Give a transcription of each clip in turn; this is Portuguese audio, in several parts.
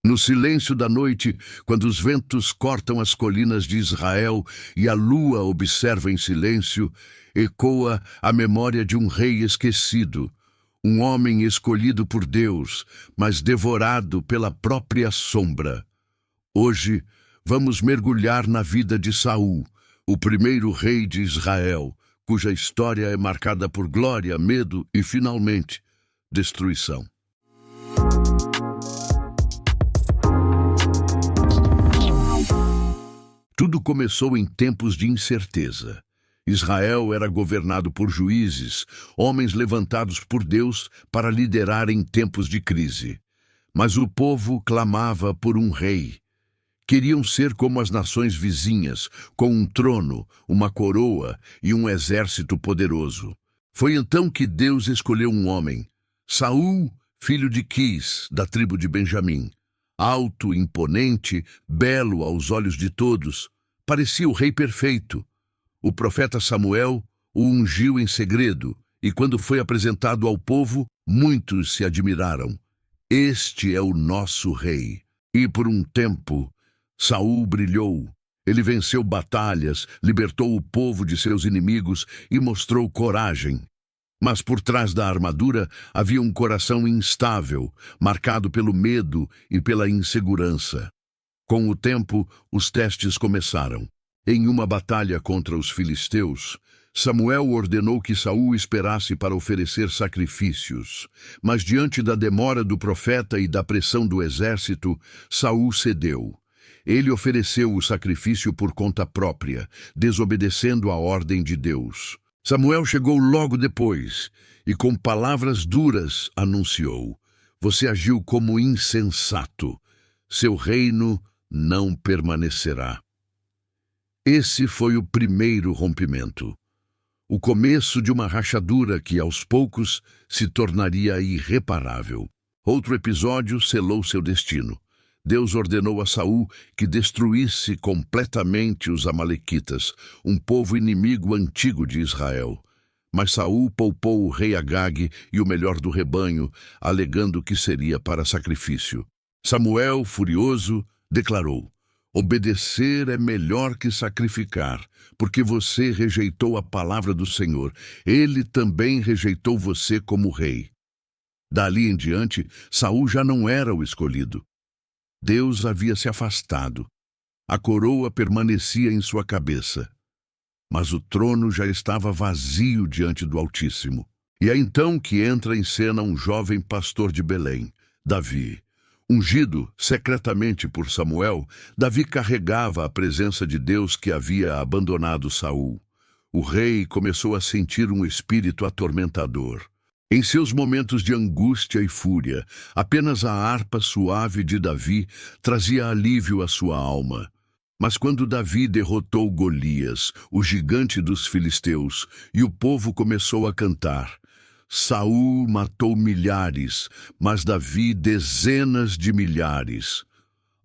No silêncio da noite, quando os ventos cortam as colinas de Israel e a lua observa em silêncio, ecoa a memória de um rei esquecido, um homem escolhido por Deus, mas devorado pela própria sombra. Hoje, vamos mergulhar na vida de Saul, o primeiro rei de Israel, cuja história é marcada por glória, medo e, finalmente, destruição. Tudo começou em tempos de incerteza. Israel era governado por juízes, homens levantados por Deus para liderar em tempos de crise. Mas o povo clamava por um rei. Queriam ser como as nações vizinhas, com um trono, uma coroa e um exército poderoso. Foi então que Deus escolheu um homem, Saul, filho de Quis, da tribo de Benjamim. Alto, imponente, belo aos olhos de todos, parecia o rei perfeito. O profeta Samuel o ungiu em segredo, e quando foi apresentado ao povo, muitos se admiraram. Este é o nosso rei. E por um tempo, Saul brilhou. Ele venceu batalhas, libertou o povo de seus inimigos e mostrou coragem. Mas por trás da armadura havia um coração instável, marcado pelo medo e pela insegurança. Com o tempo, os testes começaram. Em uma batalha contra os filisteus, Samuel ordenou que Saul esperasse para oferecer sacrifícios. Mas diante da demora do profeta e da pressão do exército, Saul cedeu. Ele ofereceu o sacrifício por conta própria, desobedecendo a ordem de Deus. Samuel chegou logo depois e, com palavras duras, anunciou: "Você agiu como insensato. Seu reino não permanecerá." Esse foi o primeiro rompimento. O começo de uma rachadura que, aos poucos, se tornaria irreparável. Outro episódio selou seu destino. Deus ordenou a Saul que destruísse completamente os amalequitas, um povo inimigo antigo de Israel. Mas Saul poupou o rei Agag e o melhor do rebanho, alegando que seria para sacrifício. Samuel, furioso, declarou: "Obedecer é melhor que sacrificar, porque você rejeitou a palavra do Senhor. Ele também rejeitou você como rei." Dali em diante, Saul já não era o escolhido. Deus havia se afastado. A coroa permanecia em sua cabeça. Mas o trono já estava vazio diante do Altíssimo. E é então que entra em cena um jovem pastor de Belém, Davi. Ungido secretamente por Samuel, Davi carregava a presença de Deus que havia abandonado Saul. O rei começou a sentir um espírito atormentador. Em seus momentos de angústia e fúria, apenas a harpa suave de Davi trazia alívio à sua alma. Mas quando Davi derrotou Golias, o gigante dos filisteus, e o povo começou a cantar: "Saul matou milhares, mas Davi dezenas de milhares."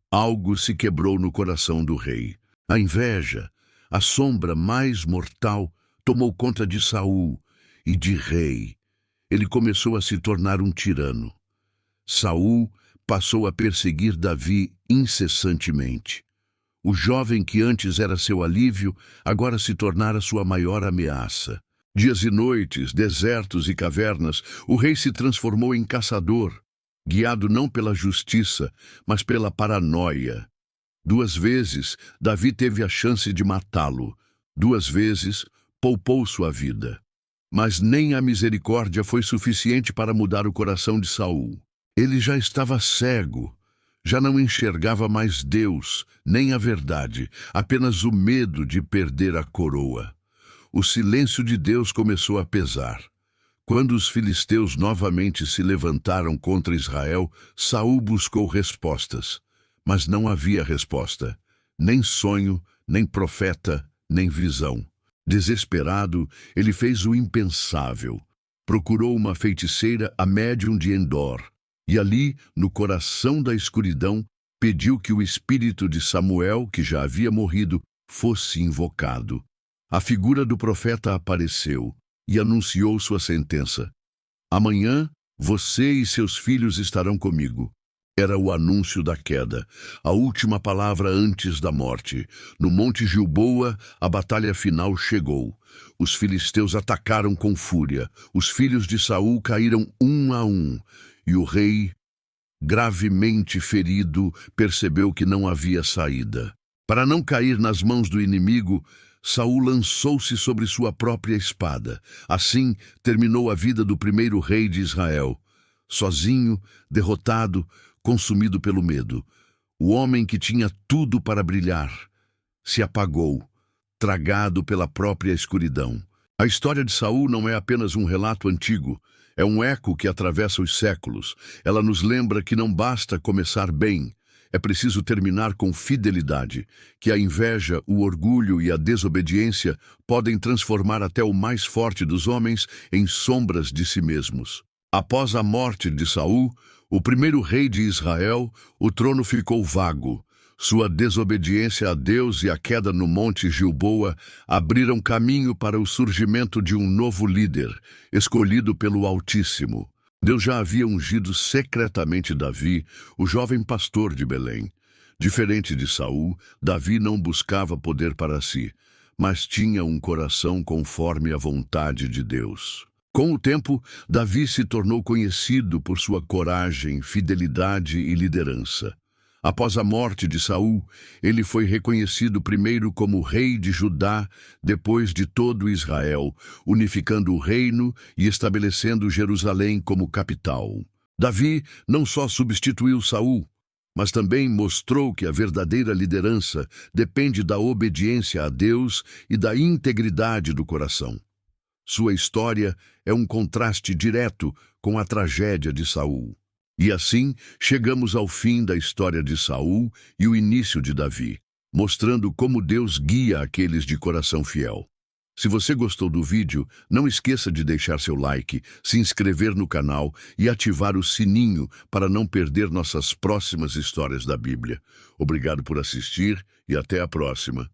Algo se quebrou no coração do rei. A inveja, a sombra mais mortal, tomou conta de Saul e de rei. Ele começou a se tornar um tirano. Saul passou a perseguir Davi incessantemente. O jovem que antes era seu alívio, agora se tornara sua maior ameaça. Dias e noites, desertos e cavernas, o rei se transformou em caçador, guiado não pela justiça, mas pela paranoia. 2 vezes, Davi teve a chance de matá-lo. 2 vezes, poupou sua vida. Mas nem a misericórdia foi suficiente para mudar o coração de Saul. Ele já estava cego, já não enxergava mais Deus, nem a verdade, apenas o medo de perder a coroa. O silêncio de Deus começou a pesar. Quando os filisteus novamente se levantaram contra Israel, Saul buscou respostas. Mas não havia resposta, nem sonho, nem profeta, nem visão. Desesperado, ele fez o impensável. Procurou uma feiticeira, a médium de Endor, e ali, no coração da escuridão, pediu que o espírito de Samuel, que já havia morrido, fosse invocado. A figura do profeta apareceu e anunciou sua sentença: "Amanhã, você e seus filhos estarão comigo." Era o anúncio da queda, a última palavra antes da morte. No Monte Gilboa, a batalha final chegou. Os filisteus atacaram com fúria. Os filhos de Saul caíram um a um. E o rei, gravemente ferido, percebeu que não havia saída. Para não cair nas mãos do inimigo, Saul lançou-se sobre sua própria espada. Assim, terminou a vida do primeiro rei de Israel. Sozinho, derrotado, consumido pelo medo. O homem que tinha tudo para brilhar se apagou, tragado pela própria escuridão. A história de Saul não é apenas um relato antigo, é um eco que atravessa os séculos. Ela nos lembra que não basta começar bem, é preciso terminar com fidelidade, que a inveja, o orgulho e a desobediência podem transformar até o mais forte dos homens em sombras de si mesmos. Após a morte de Saul, o primeiro rei de Israel, o trono ficou vago. Sua desobediência a Deus e a queda no Monte Gilboa abriram caminho para o surgimento de um novo líder, escolhido pelo Altíssimo. Deus já havia ungido secretamente Davi, o jovem pastor de Belém. Diferente de Saul, Davi não buscava poder para si, mas tinha um coração conforme a vontade de Deus. Com o tempo, Davi se tornou conhecido por sua coragem, fidelidade e liderança. Após a morte de Saul, ele foi reconhecido primeiro como rei de Judá, depois de todo Israel, unificando o reino e estabelecendo Jerusalém como capital. Davi não só substituiu Saul, mas também mostrou que a verdadeira liderança depende da obediência a Deus e da integridade do coração. Sua história é um contraste direto com a tragédia de Saul. E assim, chegamos ao fim da história de Saul e o início de Davi, mostrando como Deus guia aqueles de coração fiel. Se você gostou do vídeo, não esqueça de deixar seu like, se inscrever no canal e ativar o sininho para não perder nossas próximas histórias da Bíblia. Obrigado por assistir e até a próxima.